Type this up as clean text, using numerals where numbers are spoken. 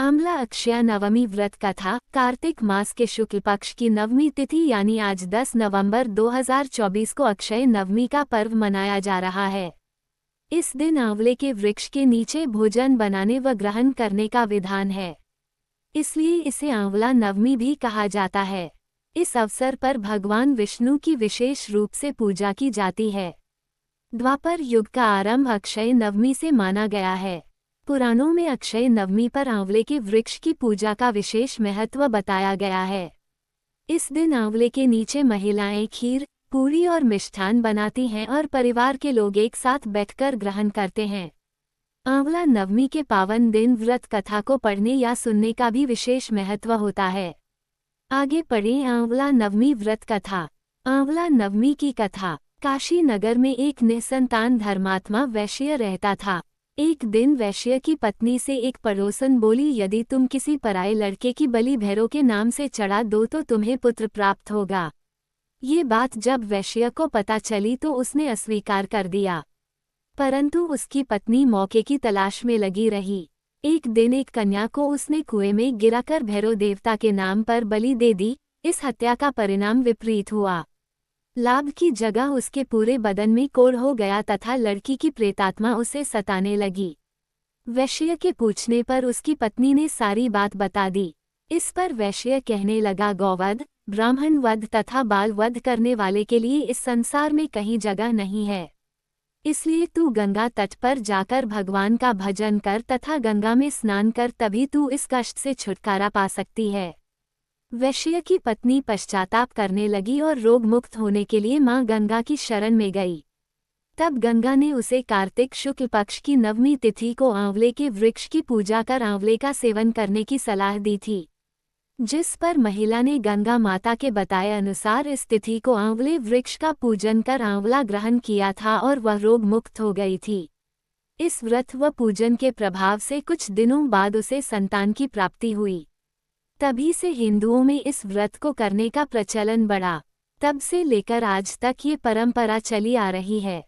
आंवला अक्षया नवमी व्रत कथा। कार्तिक मास के शुक्ल पक्ष की नवमी तिथि यानी आज 10 नवंबर 2024 को अक्षय नवमी का पर्व मनाया जा रहा है। इस दिन आंवले के वृक्ष के नीचे भोजन बनाने व ग्रहण करने का विधान है, इसलिए इसे आंवला नवमी भी कहा जाता है। इस अवसर पर भगवान विष्णु की विशेष रूप से पूजा की जाती है। द्वापर युग का आरंभ अक्षय नवमी से माना गया है। पुराणों में अक्षय नवमी पर आंवले के वृक्ष की पूजा का विशेष महत्व बताया गया है। इस दिन आंवले के नीचे महिलाएं खीर, पूरी और मिष्ठान बनाती हैं और परिवार के लोग एक साथ बैठकर ग्रहण करते हैं। आंवला नवमी के पावन दिन व्रत कथा को पढ़ने या सुनने का भी विशेष महत्व होता है। आगे पढ़ें आंवला नवमी व्रत कथा। आंवला नवमी की कथा। काशी नगर में एक निसंतान धर्मात्मा वैश्य रहता था। एक दिन वैश्य की पत्नी से एक पड़ोसन बोली, यदि तुम किसी पराये लड़के की बलि भैरव के नाम से चढ़ा दो तो तुम्हें पुत्र प्राप्त होगा। ये बात जब वैश्य को पता चली तो उसने अस्वीकार कर दिया, परंतु उसकी पत्नी मौके की तलाश में लगी रही। एक दिन एक कन्या को उसने कुएं में गिराकर भैरव देवता के नाम पर बलि दे दी। इस हत्या का परिणाम विपरीत हुआ। लाभ की जगह उसके पूरे बदन में कोढ़ हो गया तथा लड़की की प्रेतात्मा उसे सताने लगी। वैश्य के पूछने पर उसकी पत्नी ने सारी बात बता दी। इस पर वैश्य कहने लगा, गौवध, ब्राह्मण वध तथा बाल वध करने वाले के लिए इस संसार में कहीं जगह नहीं है। इसलिए तू गंगा तट पर जाकर भगवान का भजन कर तथा गंगा में स्नान कर, तभी तू इस कष्ट से छुटकारा पा सकती है। वैश्य की पत्नी पश्चाताप करने लगी और रोग मुक्त होने के लिए मां गंगा की शरण में गई। तब गंगा ने उसे कार्तिक शुक्ल पक्ष की नवमी तिथि को आंवले के वृक्ष की पूजा कर आंवले का सेवन करने की सलाह दी थी, जिस पर महिला ने गंगा माता के बताए अनुसार इस तिथि को आंवले वृक्ष का पूजन कर आंवला ग्रहण किया था और वह रोग मुक्त हो गई थी। इस व्रत व पूजन के प्रभाव से कुछ दिनों बाद उसे संतान की प्राप्ति हुई। तभी से हिंदुओं में इस व्रत को करने का प्रचलन बढ़ा। तब से लेकर आज तक ये परंपरा चली आ रही है।